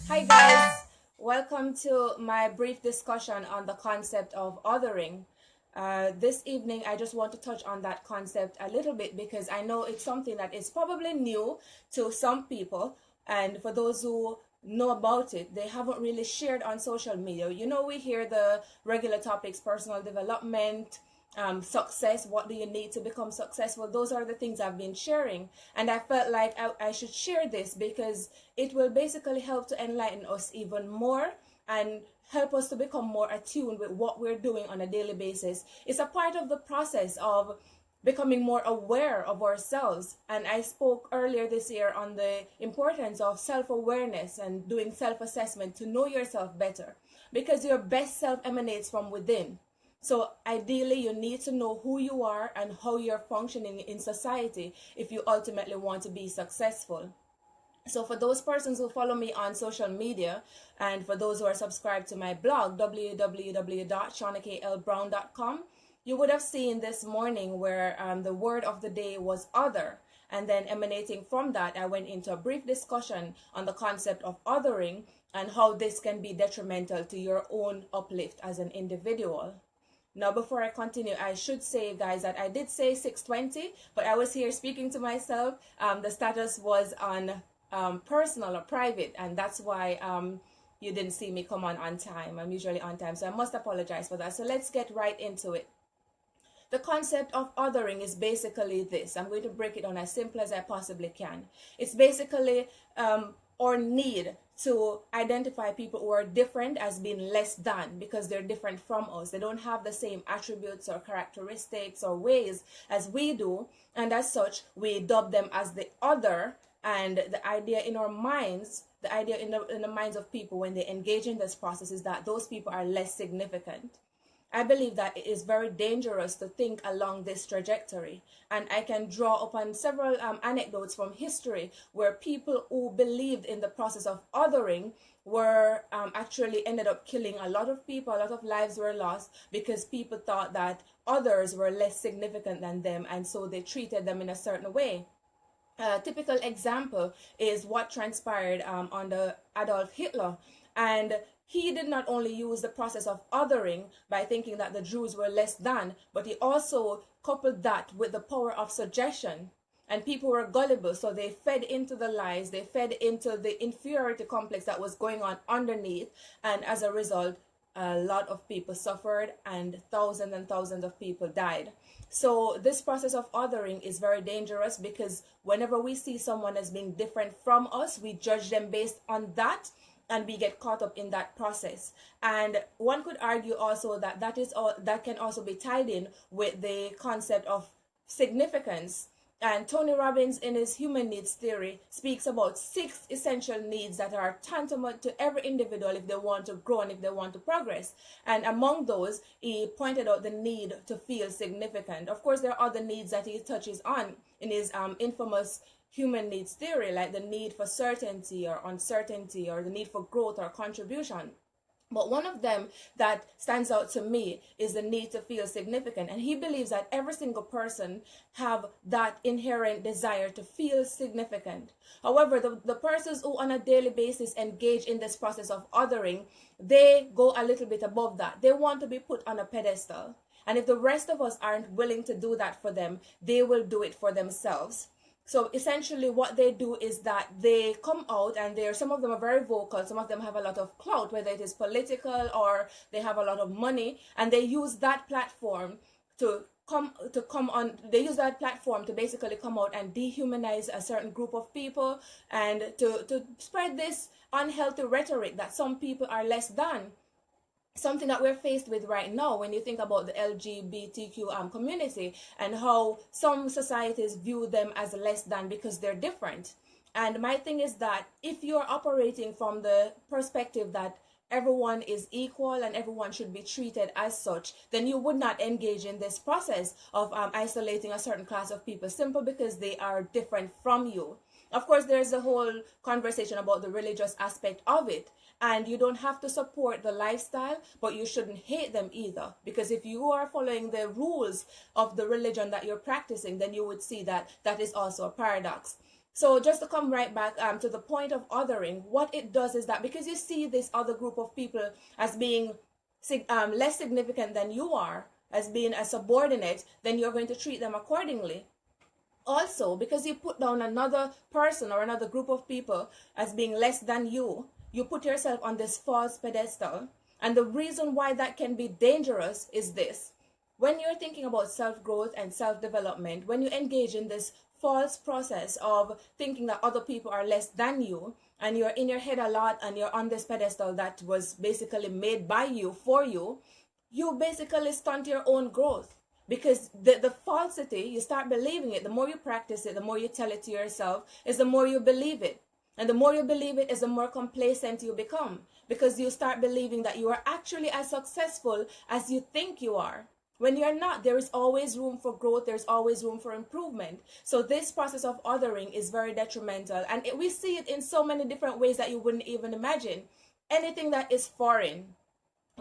Hi guys, welcome to my brief discussion on the concept of othering. This evening, I just want to touch on that concept a little bit because I know it's something that is probably new to some people, and for those who know about it, they haven't really shared on social media. You know, we hear the regular topics: personal development, success. What do you need to become successful? Those are the things I've been sharing, and I felt like I should share this because it will basically help to enlighten us even more and help us to become more attuned with what we're doing on a daily basis. It's a part of the process of becoming more aware of ourselves. And I spoke earlier this year on the importance of self-awareness and doing self-assessment to know yourself better, because your best self emanates from within. So ideally, you need to know who you are and how you're functioning in society if you ultimately want to be successful. So for those persons who follow me on social media, and for those who are subscribed to my blog, www.shauna-kaye.brown.com, you would have seen this morning where the word of the day was other. And then emanating from that, I went into a brief discussion on the concept of othering and how this can be detrimental to your own uplift as an individual. Now, before I continue, I should say, guys, that I did say 6:20, but I was here speaking to myself. The status was on personal or private, and that's why you didn't see me come on time. I'm usually on time, so I must apologize for that. So let's get right into it. The concept of othering is basically this. I'm going to break it down as simple as I possibly can. It's basically our need to identify people who are different as being less than, because they're different from us. They don't have the same attributes or characteristics or ways as we do, and as such we dub them as the other. And the idea in our minds, the idea in the minds of people when they engage in this process is that those people are less significant. I believe that it is very dangerous to think along this trajectory. And I can draw upon several anecdotes from history where people who believed in the process of othering were actually ended up killing a lot of people. A lot of lives were lost because people thought that others were less significant than them, and so they treated them in a certain way. A typical example is what transpired under Adolf Hitler. And he did not only use the process of othering by thinking that the Jews were less than, but he also coupled that with the power of suggestion. And people were gullible, so they fed into the lies, they fed into the inferiority complex that was going on underneath. And as a result, a lot of people suffered and thousands of people died. So this process of othering is very dangerous because whenever we see someone as being different from us, we judge them based on that, and we get caught up in that process. And one could argue also that that can also be tied in with the concept of significance. And Tony Robbins, in his human needs theory, speaks about 6 essential needs that are tantamount to every individual if they want to grow and if they want to progress. And among those, he pointed out the need to feel significant. Of course, there are other needs that he touches on in his infamous human needs theory, like the need for certainty or uncertainty, or the need for growth or contribution. But one of them that stands out to me is the need to feel significant. And he believes that every single person have that inherent desire to feel significant. However, the persons who on a daily basis engage in this process of othering, they go a little bit above that. They want to be put on a pedestal. And if the rest of us aren't willing to do that for them, they will do it for themselves. So essentially what they do is that they come out, and some of them are very vocal, some of them have a lot of clout, whether it is political or they have a lot of money, and they use that platform to come on. They use that platform to basically come out and dehumanize a certain group of people, and to spread this unhealthy rhetoric that some people are less than. Something that we're faced with right now when you think about the LGBTQ community and how some societies view them as less than because they're different. And my thing is that if you're operating from the perspective that everyone is equal and everyone should be treated as such, then you would not engage in this process of isolating a certain class of people simply because they are different from you. Of course, there's the whole conversation about the religious aspect of it. And you don't have to support the lifestyle, but you shouldn't hate them either. Because if you are following the rules of the religion that you're practicing, then you would see that that is also a paradox. So just to come right back to the point of othering, what it does is that because you see this other group of people as being less significant than you are, as being a subordinate, then you're going to treat them accordingly. Also, because you put down another person or another group of people as being less than you, you put yourself on this false pedestal. And the reason why that can be dangerous is this. When you're thinking about self-growth and self-development, when you engage in this false process of thinking that other people are less than you, and you're in your head a lot and you're on this pedestal that was basically made by you for you, you basically stunt your own growth. Because the falsity, you start believing it. The more you practice it, the more you tell it to yourself, is the more you believe it. And the more you believe it, is the more complacent you become. Because you start believing that you are actually as successful as you think you are. When you're not, there is always room for growth. There's always room for improvement. So this process of othering is very detrimental. And we see it in so many different ways that you wouldn't even imagine. Anything that is foreign,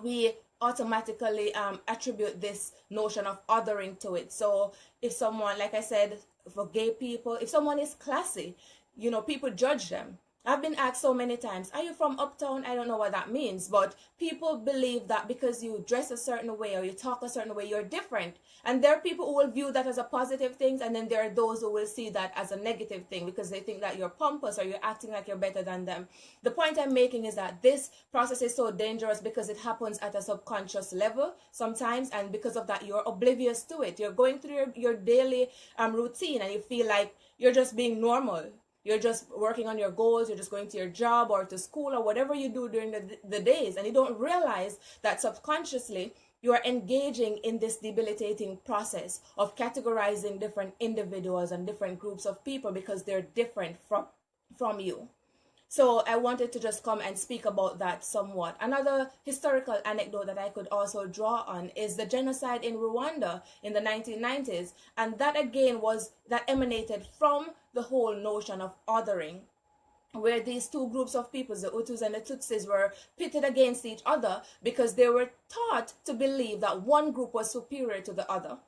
we automatically attribute this notion of othering to it. So if someone, like I said, for gay people, if someone is classy, you know, people judge them. I've been asked so many times, are you from uptown? I don't know what that means, but people believe that because you dress a certain way or you talk a certain way, you're different. And there are people who will view that as a positive thing, and then there are those who will see that as a negative thing because they think that you're pompous or you're acting like you're better than them. The point I'm making is that this process is so dangerous because it happens at a subconscious level sometimes, and because of that, you're oblivious to it. You're going through your daily routine and you feel like you're just being normal. You're just working on your goals, you're just going to your job or to school or whatever you do during the days, and you don't realize that subconsciously you are engaging in this debilitating process of categorizing different individuals and different groups of people because they're different from you. So I wanted to just come and speak about that somewhat. Another historical anecdote that I could also draw on is the genocide in Rwanda in the 1990s. And that again that emanated from the whole notion of othering, where these two groups of people, the Hutus and the Tutsis, were pitted against each other because they were taught to believe that one group was superior to the other.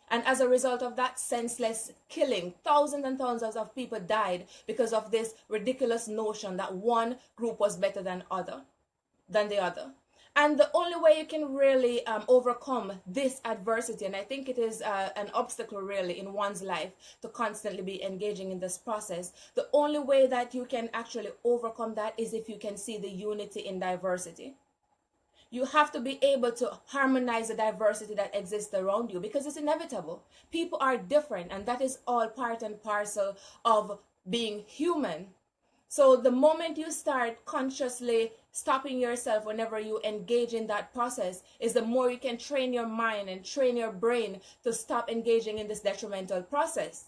And as a result of that senseless killing, thousands and thousands of people died because of this ridiculous notion that one group was better than the other. And the only way you can really overcome this adversity, and I think it is an obstacle really in one's life to constantly be engaging in this process, the only way that you can actually overcome that is if you can see the unity in diversity. You have to be able to harmonize the diversity that exists around you because it's inevitable. People are different, and that is all part and parcel of being human. So the moment you start consciously stopping yourself whenever you engage in that process is the more you can train your mind and train your brain to stop engaging in this detrimental process.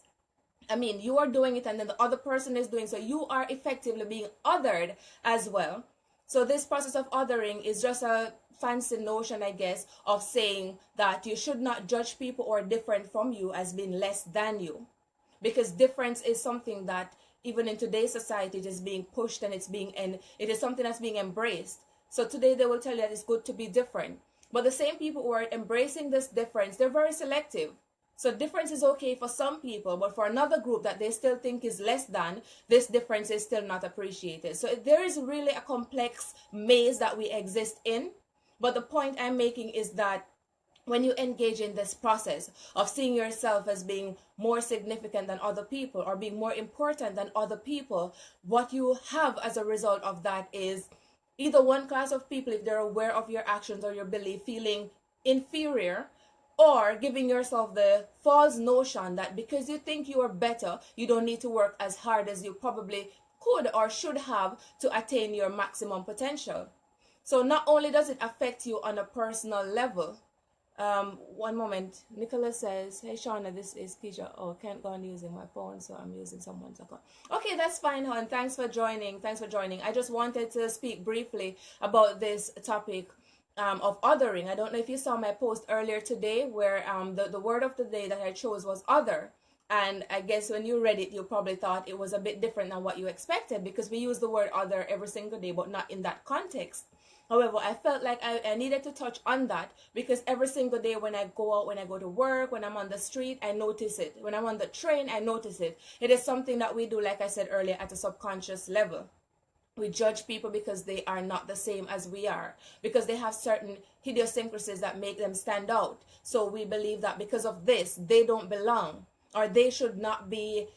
I mean, you are doing it and then the other person is doing, so you are effectively being othered as well. So this process of othering is just a fancy notion, I guess, of saying that you should not judge people who are different from you as being less than you. Because difference is something that even in today's society it is being pushed and it is something that's being embraced. So today they will tell you that it's good to be different. But the same people who are embracing this difference, they're very selective. So difference is okay for some people, but for another group that they still think is less than, this difference is still not appreciated. So there is really a complex maze that we exist in. But the point I'm making is that when you engage in this process of seeing yourself as being more significant than other people or being more important than other people, what you have as a result of that is either one class of people, if they're aware of your actions or your belief, feeling inferior, or giving yourself the false notion that because you think you are better, you don't need to work as hard as you probably could or should have to attain your maximum potential. So not only does it affect you on a personal level. One moment. Nicholas says, hey Shauna, this is Keisha. Oh, can't go on using my phone, so I'm using someone's account. Okay, that's fine, hon. Thanks for joining. I just wanted to speak briefly about this topic of othering. I don't know if you saw my post earlier today where the word of the day that I chose was other. And I guess when you read it, you probably thought it was a bit different than what you expected because we use the word other every single day, but not in that context. However, I felt like I needed to touch on that because every single day when I go out, when I go to work, when I'm on the street, I notice it. When I'm on the train, I notice it. It is something that we do, like I said earlier, at a subconscious level. We judge people because they are not the same as we are, because they have certain idiosyncrasies that make them stand out. So we believe that because of this, they don't belong, or they should not be,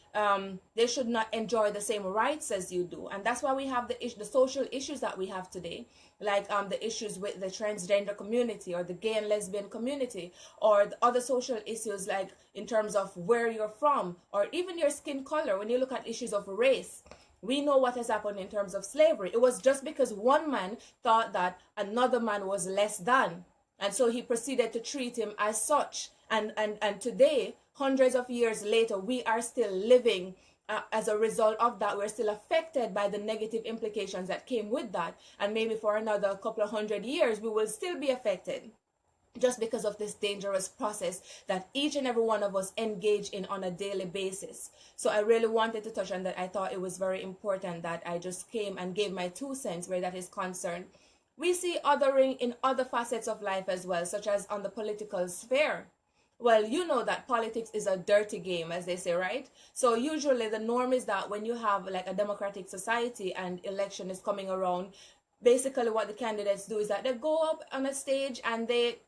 they should not enjoy the same rights as you do. And that's why we have the social issues that we have today, like the issues with the transgender community or the gay and lesbian community, or the other social issues like in terms of where you're from, or even your skin color. When you look at issues of race, we know what has happened in terms of slavery. It was just because one man thought that another man was less than, and so he proceeded to treat him as such. And today, hundreds of years later, we are still living as a result of that. We're still affected by the negative implications that came with that. And maybe for another couple of 100 years, we will still be affected, just because of this dangerous process that each and every one of us engage in on a daily basis. So I really wanted to touch on that. I thought it was very important that I just came and gave my 2 cents where that is concerned. We see othering in other facets of life as well, such as on the political sphere. Well, you know that politics is a dirty game, as they say, right? So usually the norm is that when you have like a democratic society and election is coming around, basically what the candidates do is that they go up on a stage and they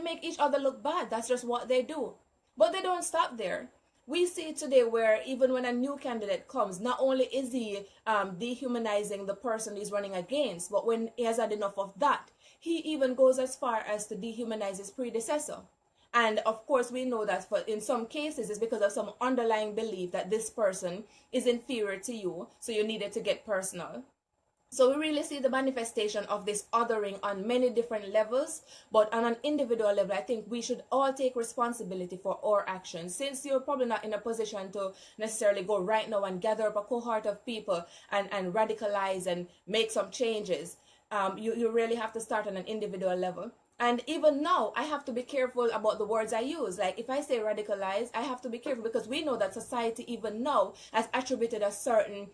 make each other look bad. That's just what they do. But they don't stop there. We see today where even when a new candidate comes, not only is he dehumanizing the person he's running against, but when he has had enough of that, he even goes as far as to dehumanize his predecessor. And of course, we know that in some cases, it's because of some underlying belief that this person is inferior to you, so you needed to get personal. So we really see the manifestation of this othering on many different levels, but on an individual level, I think we should all take responsibility for our actions. Since you're probably not in a position to necessarily go right now and gather up a cohort of people and radicalize and make some changes, you really have to start on an individual level. And even now, I have to be careful about the words I use. Like if I say radicalize, I have to be careful because we know that society even now has attributed a certain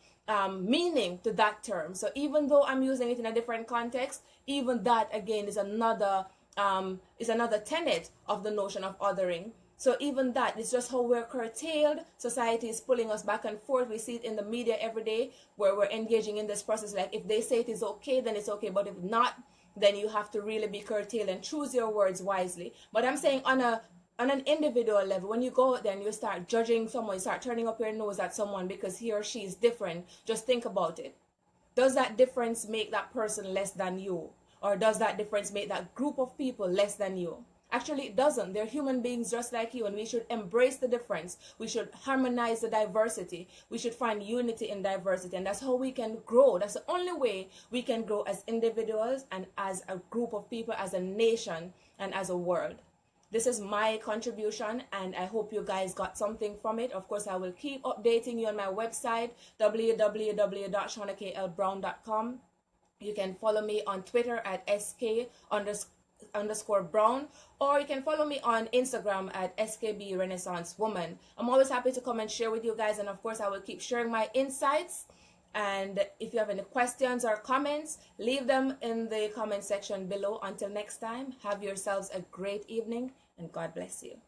meaning to that term. So even though I'm using it in a different context, even that again is another tenet of the notion of othering. So even that is just how we're curtailed. Society is pulling us back and forth. We see it in the media every day where we're engaging in this process. Like if they say it is okay, then it's okay. But if not, then you have to really be curtailed and choose your words wisely. But I'm saying on an individual level, when you go out there and you start judging someone, you start turning up your nose at someone because he or she is different, just think about it. Does that difference make that person less than you? Or does that difference make that group of people less than you? Actually, it doesn't. They're human beings just like you, and we should embrace the difference. We should harmonize the diversity. We should find unity in diversity, and that's how we can grow. That's the only way we can grow as individuals and as a group of people, as a nation, and as a world. This is my contribution, and I hope you guys got something from it. Of course, I will keep updating you on my website, www.Shauna-kaye.brown.com. You can follow me on Twitter at @SK_Brown, or you can follow me on Instagram at SKB Renaissance Woman. I'm always happy to come and share with you guys, and of course I will keep sharing my insights. And if you have any questions or comments, leave them in the comment section below. Until next time, have yourselves a great evening, and God bless you.